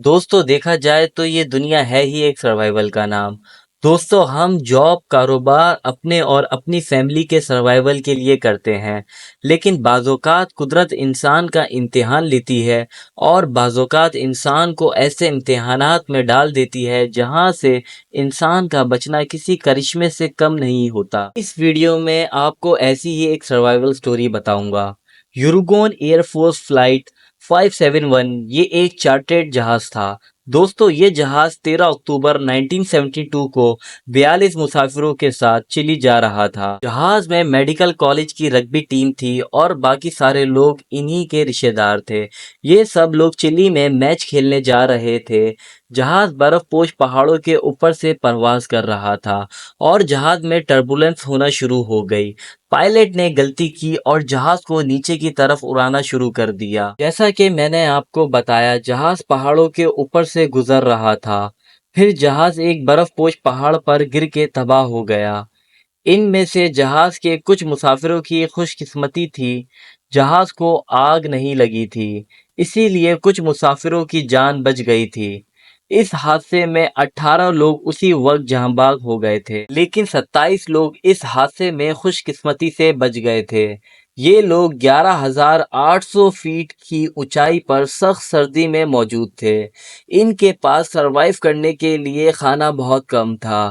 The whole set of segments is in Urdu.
دوستو دیکھا جائے تو یہ دنیا ہے ہی ایک سروائیول کا نام۔ دوستو ہم جاب، کاروبار اپنے اور اپنی فیملی کے سروائیول کے لیے کرتے ہیں، لیکن بعض اوقات قدرت انسان کا امتحان لیتی ہے اور بعض اوقات انسان کو ایسے امتحانات میں ڈال دیتی ہے جہاں سے انسان کا بچنا کسی کرشمے سے کم نہیں ہوتا۔ اس ویڈیو میں آپ کو ایسی ہی ایک سروائیول سٹوری بتاؤں گا۔ یوروگون ایئر فورس فلائٹ 571 یہ ایک چارٹرڈ جہاز تھا۔ دوستو یہ جہاز 13 اکتوبر 1972 کو 42 مسافروں کے ساتھ چلی جا رہا تھا۔ جہاز میں میڈیکل کالج کی رگبی ٹیم تھی اور باقی سارے لوگ انہی کے رشتہ دار تھے۔ یہ سب لوگ چلی میں میچ کھیلنے جا رہے تھے۔ جہاز برف پوش پہاڑوں کے اوپر سے پرواز کر رہا تھا اور جہاز میں ٹربولنس ہونا شروع ہو گئی۔ پائلٹ نے غلطی کی اور جہاز کو نیچے کی طرف اڑانا شروع کر دیا۔ جیسا کہ میں نے آپ کو بتایا، جہاز پہاڑوں کے اوپر سے گزر رہا تھا۔ پھر جہاز ایک برف پوش پہاڑ پر گر کے تباہ ہو گیا۔ ان میں سے جہاز کے کچھ مسافروں کی خوش قسمتی تھی، جہاز کو آگ نہیں لگی تھی، اسی لیے کچھ مسافروں کی جان بچ گئی تھی۔ اس حادثے میں 18 لوگ اسی وقت جاں بحق ہو گئے تھے، لیکن 27 لوگ اس حادثے میں خوش قسمتی سے بچ گئے تھے۔ یہ لوگ 11,800 فیٹ کی اونچائی پر سخت سردی میں موجود تھے۔ ان کے پاس سروائیو کرنے کے لیے کھانا بہت کم تھا،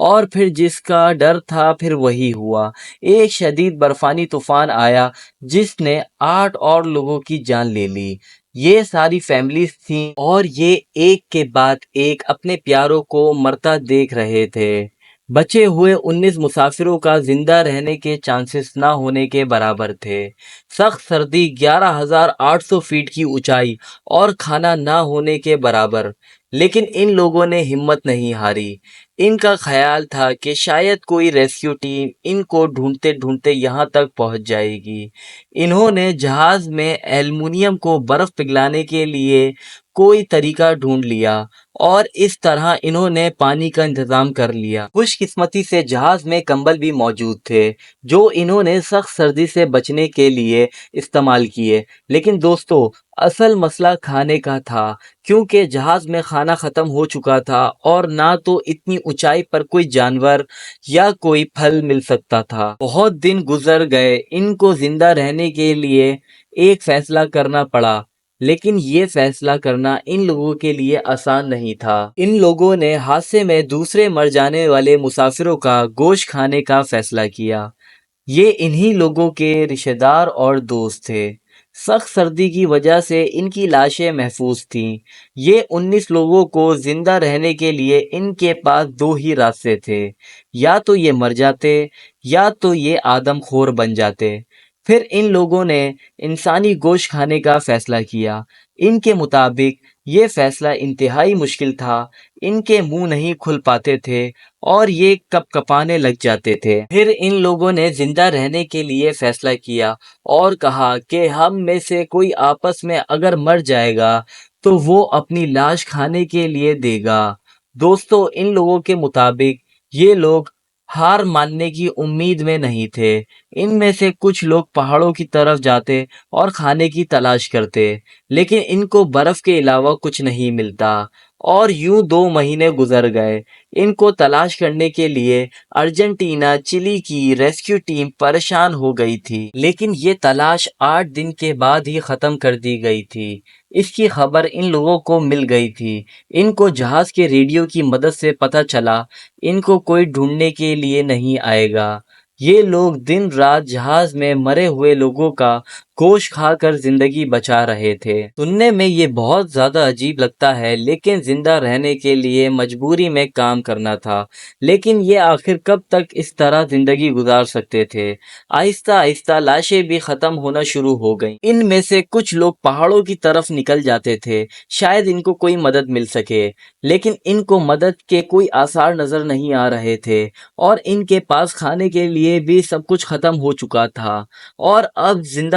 اور پھر جس کا ڈر تھا پھر وہی ہوا۔ ایک شدید برفانی طوفان آیا جس نے 8 اور لوگوں کی جان لے لی۔ یہ ساری فیملیز تھیں اور یہ ایک کے بعد ایک اپنے پیاروں کو مرتا دیکھ رہے تھے۔ بچے ہوئے 19 مسافروں کا زندہ رہنے کے چانسز نہ ہونے کے برابر تھے۔ سخت سردی، 11,800 فیٹ کی اونچائی اور کھانا نہ ہونے کے برابر، لیکن ان لوگوں نے ہمت نہیں ہاری۔ ان کا خیال تھا کہ شاید کوئی ریسکیو ٹیم ان کو ڈھونڈتے ڈھونڈتے یہاں تک پہنچ جائے گی۔ انہوں نے جہاز میں ایلومینیم کو برف پگھلانے کے لیے کوئی طریقہ ڈھونڈ لیا اور اس طرح انہوں نے پانی کا انتظام کر لیا۔ خوش قسمتی سے جہاز میں کمبل بھی موجود تھے جو انہوں نے سخت سردی سے بچنے کے لیے استعمال کیے۔ لیکن دوستو اصل مسئلہ کھانے کا تھا، کیونکہ جہاز میں کھانا ختم ہو چکا تھا اور نہ تو اتنی اونچائی پر کوئی جانور یا کوئی پھل مل سکتا تھا۔ بہت دن گزر گئے، ان کو زندہ رہنے کے لیے ایک فیصلہ کرنا پڑا، لیکن یہ فیصلہ کرنا ان لوگوں کے لیے آسان نہیں تھا۔ ان لوگوں نے حادثے میں دوسرے مر جانے والے مسافروں کا گوشت کھانے کا فیصلہ کیا۔ یہ انہی لوگوں کے رشتہ دار اور دوست تھے۔ سخت سردی کی وجہ سے ان کی لاشیں محفوظ تھیں۔ یہ 19 لوگوں کو زندہ رہنے کے لیے ان کے پاس 2 ہی راستے تھے، یا تو یہ مر جاتے یا تو یہ آدم خور بن جاتے۔ پھر ان لوگوں نے انسانی گوشت کھانے کا فیصلہ کیا۔ ان کے مطابق یہ فیصلہ انتہائی مشکل تھا، ان کے منہ نہیں کھل پاتے تھے اور یہ کپ کپانے لگ جاتے تھے۔ پھر ان لوگوں نے زندہ رہنے کے لیے فیصلہ کیا اور کہا کہ ہم میں سے کوئی آپس میں اگر مر جائے گا تو وہ اپنی لاش کھانے کے لیے دے گا۔ دوستو ان لوگوں کے مطابق یہ لوگ ہار ماننے کی امید میں نہیں تھے۔ ان میں سے کچھ لوگ پہاڑوں کی طرف جاتے اور کھانے کی تلاش کرتے، لیکن ان کو برف کے علاوہ کچھ نہیں ملتا، اور یوں 2 مہینے گزر گئے۔ ان کو تلاش کرنے کے لیے ارجنٹینا، چلی کی ریسکیو ٹیم پریشان ہو گئی تھی، لیکن یہ تلاش 8 دن کے بعد ہی ختم کر دی گئی تھی۔ اس کی خبر ان لوگوں کو مل گئی تھی۔ ان کو جہاز کے ریڈیو کی مدد سے پتہ چلا ان کو کوئی ڈھونڈنے کے لیے نہیں آئے گا۔ یہ لوگ دن رات جہاز میں مرے ہوئے لوگوں کا گوشت کھا کر زندگی بچا رہے تھے۔ سننے میں یہ بہت زیادہ عجیب لگتا ہے، لیکن زندہ رہنے کے لیے مجبوری میں کام کرنا تھا۔ لیکن یہ آخر کب تک اس طرح زندگی گزار سکتے تھے؟ آہستہ آہستہ لاشیں بھی ختم ہونا شروع ہو گئیں۔ ان میں سے کچھ لوگ پہاڑوں کی طرف نکل جاتے تھے، شاید ان کو کوئی مدد مل سکے، لیکن ان کو مدد کے کوئی آثار نظر نہیں آ رہے تھے، اور ان کے پاس کھانے کے لیے بھی سب کچھ ختم ہو چکا تھا، اور اب زندہ